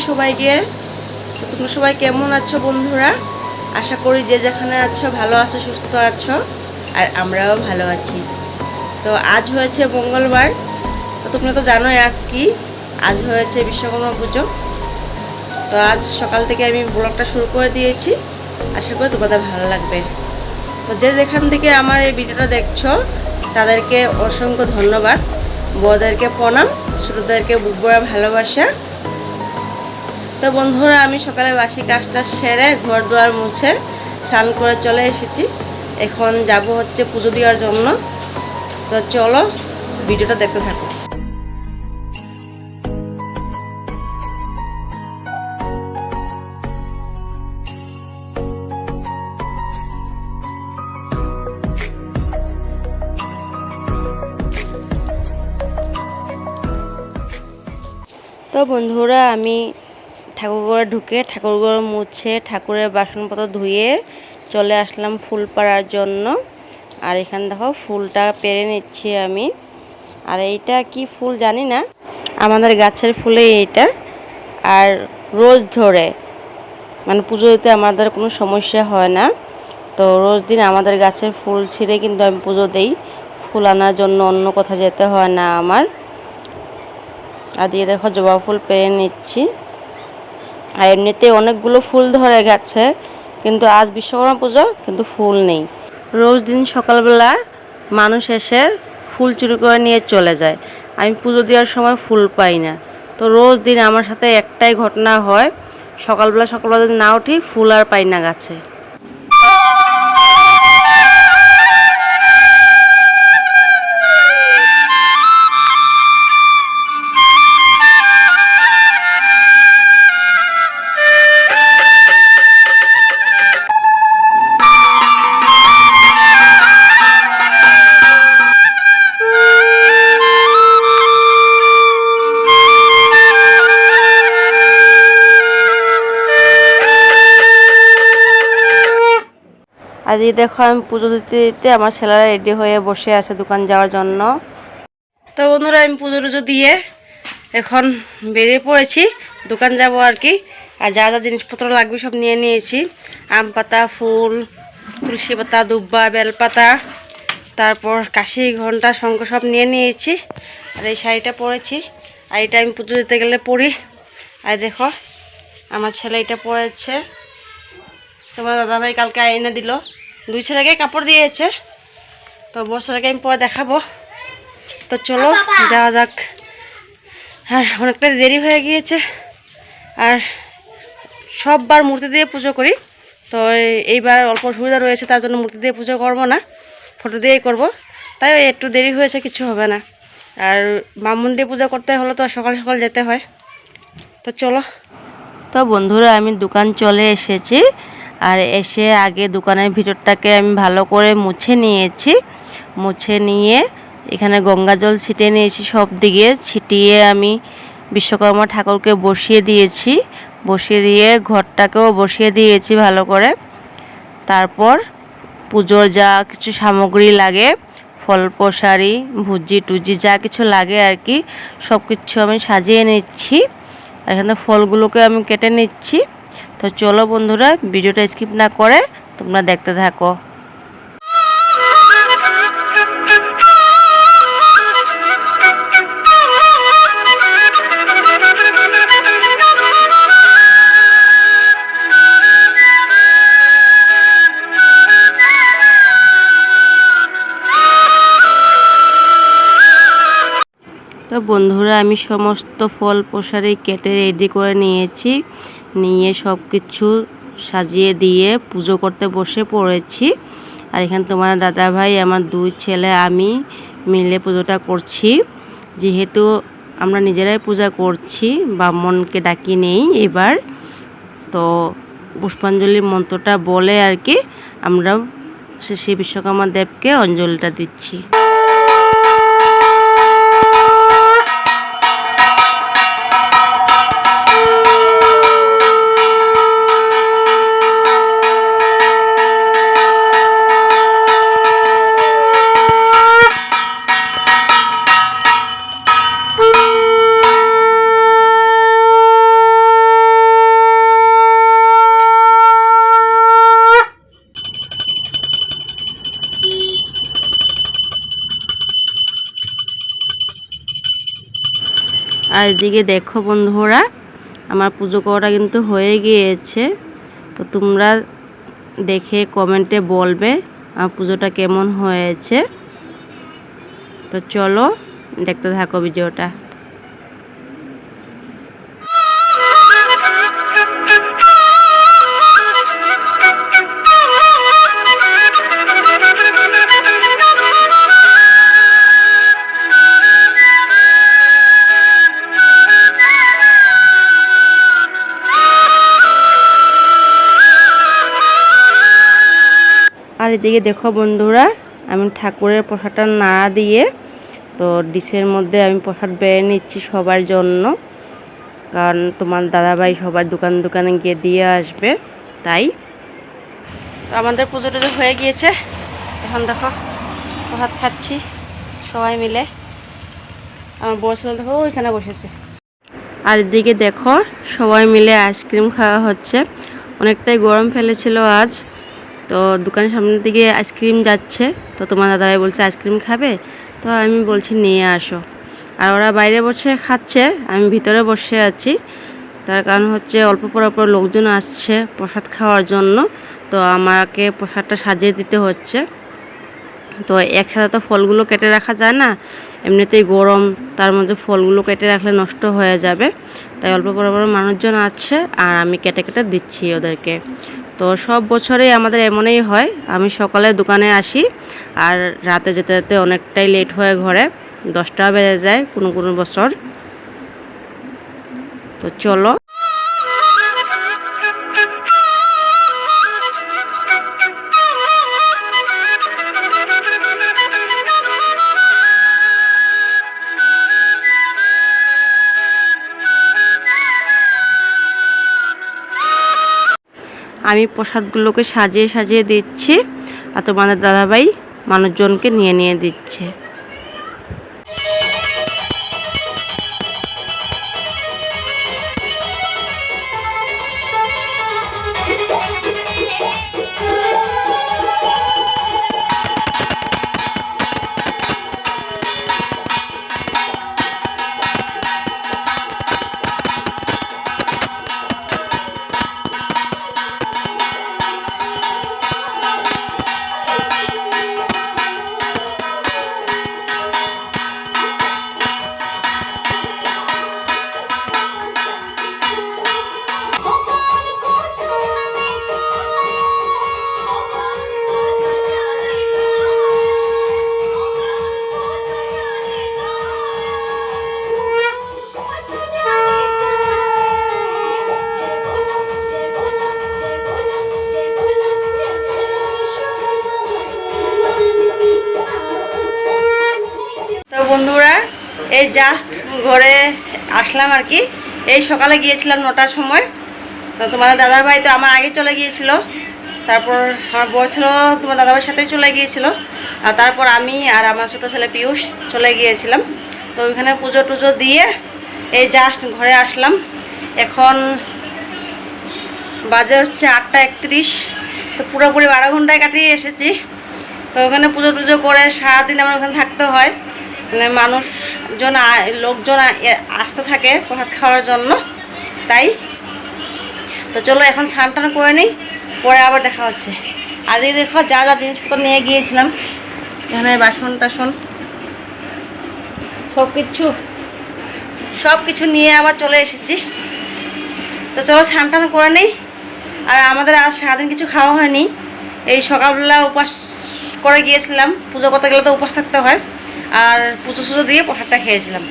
সবাইকে। তো তোমরা সবাই কেমন আছো বন্ধুরা? আশা করি যে যেখানে আছো ভালো আছো, সুস্থ আছো, আর আমরাও ভালো আছি। তো আজ হয়েছে মঙ্গলবার। তো তোমরা তো জানোই আজ কি, আজ হয়েছে বিশ্বকর্মা পুজো। তো আজ সকাল থেকে আমি ব্লগটা শুরু করে দিয়েছি, আশা করি তোমাদের ভালো লাগবে। তো যে যেখান থেকে আমার এই ভিডিওটা দেখছো তাদেরকে অসংখ্য ধন্যবাদ, বড়দেরকে প্রণাম, ছোটোদেরকে বুক ভরা ভালোবাসা। তো বন্ধুরা, আমি সকালে বাসি কাজটা সেরে ঘর দুয়ার মুছে স্নান করে চলে এসেছি। এখন যাব হচ্ছে পুজো দেওয়ার জন্য। তো চলো ভিডিওটা দেখতে থাকো। তো বন্ধুরা, আমি ঠাকুরঘরে ঢুকে ঠাকুরঘর মুছে ঠাকুরের বাসনপত্র ধুয়ে চলে আসলাম ফুল পাড়ার জন্য। আর এখানে দেখো ফুলটা পেরে নিচ্ছি আমি। আর এইটা কি ফুল জানি না, আমাদের গাছের ফুলে এইটা। আর রোজ ধরে মানে পুজো দিতে আমাদের কোনো সমস্যা হয় না। তো রোজ দিন আমাদের গাছের ফুল ছিঁড়ে কিন্তু আমি পুজো দিই। ফুল আনার জন্য অন্য কোথাও যেতে হয় না আমার। আর দিয়ে দেখো জবা ফুল পেরে নিচ্ছি। আর এমনিতে অনেকগুলো ফুল ধরে গেছে, কিন্তু আজ বিশ্বকর্মা পুজো, কিন্তু ফুল নেই। রোজ দিন সকালবেলা মানুষ এসে ফুল চুরি করে নিয়ে চলে যায়, আমি পুজো দেওয়ার সময় ফুল পাই না। তো রোজ দিন আমার সাথে একটাই ঘটনা হয়, সকালবেলা যদি না উঠি ফুল আর পাই না গাছে। আজ দেখো আমি পুজো দিতে দিতে আমার ছেলেরা রেডি হয়ে বসে আছে দোকান যাওয়ার জন্য। তো বন্ধুরা, আমি পুজো টুজো দিয়ে এখন বেরিয়ে পড়েছি, দোকান যাব আর কি। আর যা যা জিনিসপত্র লাগবে সব নিয়ে নিয়েছি। আম পাতা, ফুল, তুলসী পাতা, দুব্বা, বেলপাতা, তারপর কাশি, ঘন্টা, শঙ্খ সব নিয়ে নিয়েছি। আর এই শাড়িটা পরেছি, আর এটা আমি পুজো দিতে গেলে পরি। আর দেখো আমার ছেলে এটা পরেছে, তোমার দাদাভাই কালকে এনে দিল। দুই ছেলেকে কাপড় দিয়েছে, তো বড় ছেলেকে আমি পরে দেখাবো। তো চলো যাওয়া যাক। আর অনেকটা দেরি হয়ে গিয়েছে। আর সববার মূর্তি দিয়ে পুজো করি, তো এইবার অল্প সুবিধা রয়েছে, তার জন্য মূর্তি দিয়ে পুজো করব না, ফটো দিয়েই করব। তাই একটু দেরি হয়েছে, কিছু হবে না। আর ব্রাহ্মণ দিয়ে পূজা করতে হলে তো সকাল সকাল যেতে হয়। তো চলো। তো বন্ধুরা, আমি দোকান চলে এসেছি। আর এসে আগে দোকানের ভিতরটাকে আমি ভালো করে মুছে নিয়েছি। মুছে নিয়ে এখানে গঙ্গা জল ছিটিয়ে নিয়েছি, সব দিকে ছিটিয়ে আমি বিশ্বকর্মা ঠাকুরকে বসিয়ে দিয়েছি। বসিয়ে দিয়ে ঘরটাকেও বসিয়ে দিয়েছি ভালো করে। তারপর পুজোর যা কিছু সামগ্রী লাগে, ফল প্রসারি, ভুজি টুজি যা কিছু লাগে আর কি, সব কিছু আমি সাজিয়ে নিচ্ছি। আর এখানে ফলগুলোকে আমি কেটে নিচ্ছি। তো চলো বন্ধুরা, ভিডিওটা স্কিপ না করে তোমরা দেখতে থাকো। তো বন্ধুরা, আমি সমস্ত ফল প্রসারি কেটে রেডি করে নিয়েছি। নিয়ে সব কিছু সাজিয়ে দিয়ে পুজো করতে বসে পড়েছি। আর এখানে তোমার দাদা ভাই, আমার দুই ছেলে, আমি মিলে পুজোটা করছি। যেহেতু আমরা নিজেরাই পূজা করছি, ব্রাহ্মণকে ডাকি নেই এবার। তো পুষ্পাঞ্জলি মন্ত্রটা বলে আর কি আমরা শ্রী বিশ্বকর্মা দেবকে অঞ্জলিটা দিচ্ছি। আর এদিকে দেখো বন্ধুরা, আমার পুজো করাটা কিন্তু হয়ে গিয়েছে। তো তোমরা দেখে কমেন্টে বলবে আমার পুজোটা কেমন হয়েছে। তো চলো দেখতে থাকো ভিডিওটা। আর এদিকে দেখো বন্ধুরা, আমি ঠাকুরের প্রসাদটা নাড়া দিয়ে তো ডিশের মধ্যে আমি প্রসাদ বেড়ে নিচ্ছি সবার জন্য, কারণ তোমার দাদাভাই সবার দোকানে গিয়ে দিয়ে আসবে। তাই আমাদের পুজো টুজো হয়ে গিয়েছে, এখন দেখো প্রসাদ খাচ্ছি সবাই মিলে। আমার বড় ছেলে দেখো ওইখানে বসেছে। আর এদিকে দেখো সবাই মিলে আইসক্রিম খাওয়া হচ্ছে। অনেকটাই গরম ফেলেছিল আজ, তো দোকানের সামনের দিকে আইসক্রিম যাচ্ছে। তো তোমার দাদাভাই বলছে আইসক্রিম খাবে, তো আমি বলছি নিয়ে আসো। আর ওরা বাইরে বসে খাচ্ছে, আমি ভিতরে বসে আছি। তার কারণ হচ্ছে অল্প পর লোকজন আসছে প্রসাদ খাওয়ার জন্য, তো আমাকে প্রসাদটা সাজিয়ে দিতে হচ্ছে। তো একসাথে তো ফলগুলো কেটে রাখা যায় না, এমনিতেই গরম, তার মধ্যে ফলগুলো কেটে রাখলে নষ্ট হয়ে যাবে। তাই অল্প পর মানুষজন আসছে আর আমি কেটে কেটে দিচ্ছি ওদেরকে। তো সব বছরেই আমাদের এমনই হয়, আমি সকালে দোকানে আসি আর রাতে যেতে যেতে অনেকটাই লেট হয়ে ঘরে, 10টা বেজে যায় কোনো বছর। তো চলো আমি প্রসাদগুলোকে সাজিয়ে সাজিয়ে দিচ্ছি, আর তোমাদের দাদাভাই মানুষজনকে নিয়ে নিয়ে দিচ্ছে। তো বন্ধুরা, এই জাস্ট ঘরে আসলাম আর কি। এই সকালে গিয়েছিলাম 9টার সময়। তো তোমাদের দাদাভাই তো আমার আগে চলে গিয়েছিল, তারপর আমার বড় ছেলে তোমার দাদাভাইয়ের সাথেই চলে গিয়েছিল, আর তারপর আমি আর আমার ছোটো ছেলে পিয়ুষ চলে গিয়েছিলাম। তো ওইখানে পুজো টুজো দিয়ে এই জাস্ট ঘরে আসলাম। এখন বাজে হচ্ছে 8টা 31। তো পুরোপুরি 12 ঘন্টায় কাটিয়ে এসেছি। তো ওখানে পুজো টুজো করে সারাদিন আমার ওখানে থাকতে হয়, মানে লোকজন আসতে থাকে প্রসাদ খাওয়ার জন্য। তাই তো চলো এখন স্নান টান করে নিই, পরে আবার দেখা হচ্ছে। আর এই দেখো যা যা জিনিসপত্র নিয়ে গিয়েছিলাম, এখানে বাসন টাসন সব কিছু নিয়ে আবার চলে এসেছি। তো চলো স্নান টান করে নিই। আর আমাদের আজ সারাদিন কিছু খাওয়া হয়নি, এই সকালবেলা উপাস করে গিয়েছিলাম, পুজো করতে গেলে তো উপাস থাকতে হয়, আর পুজো সুজো দিয়ে প্রসাদটা খেয়েছিলাম।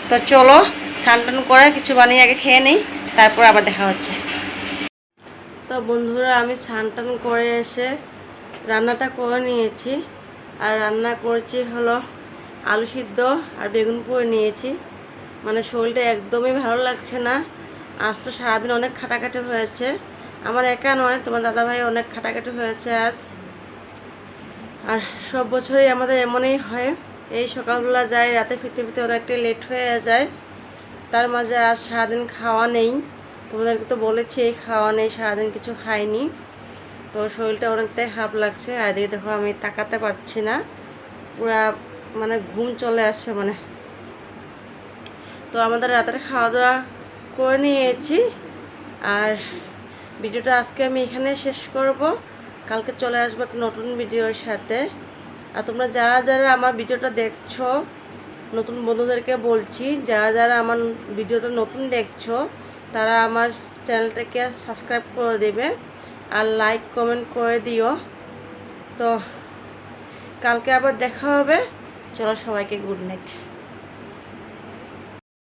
তো চলো স্নান টান করে কিছু বানিয়ে আগে খেয়ে নিই, তারপর আবার দেখা হচ্ছে। তো বন্ধুরা, আমি স্নান টান করে এসে রান্নাটা করে নিয়েছি। আর রান্না করেছি হলো আলু সিদ্ধ আর বেগুন পোড়ে নিয়েছি। মানে শরীরটা একদমই ভালো লাগছে না, আজ তো সারাদিন অনেক খাটাখাটি হয়েছে। আমার একা নয়, তোমার দাদাভাই অনেক খাটাখাটি হয়েছে আজ। আর সব বছরই আমাদের এমনই হয়, এই সকালবেলা যাই, রাতে ফিরতে ফিরতে অনেকটাই লেট হয়ে যায়। তার মাঝে আজ সারাদিন খাওয়া নেই, তোমাদেরকে তো বলেছি খাওয়া নেই, সারাদিন কিছু খাইনি। তো শরীরটা অনেকটাই খারাপ লাগছে। আর এদিকে দেখো আমি তাকাতে পারছি না, পুরা মানে ঘুম চলে আসছে মানে। তো আমাদের রাতের খাওয়া দাওয়া করে নিয়েছি, আর ভিডিওটা আজকে আমি এখানে শেষ করব। কালকে চলে আসবো একটা নতুন ভিডিওর সাথে। আর তোমরা যারা যারা আমার ভিডিওটা দেখছো, নতুন বন্ধুদেরকে বলছি, যারা যারা আমার ভিডিওটা নতুন দেখছো তারা আমার চ্যানেলটাকে সাবস্ক্রাইব করে দেবে আর লাইক কমেন্ট করে দিও। তো কালকে আবার দেখা হবে। চলো সবাইকে গুড নাইট।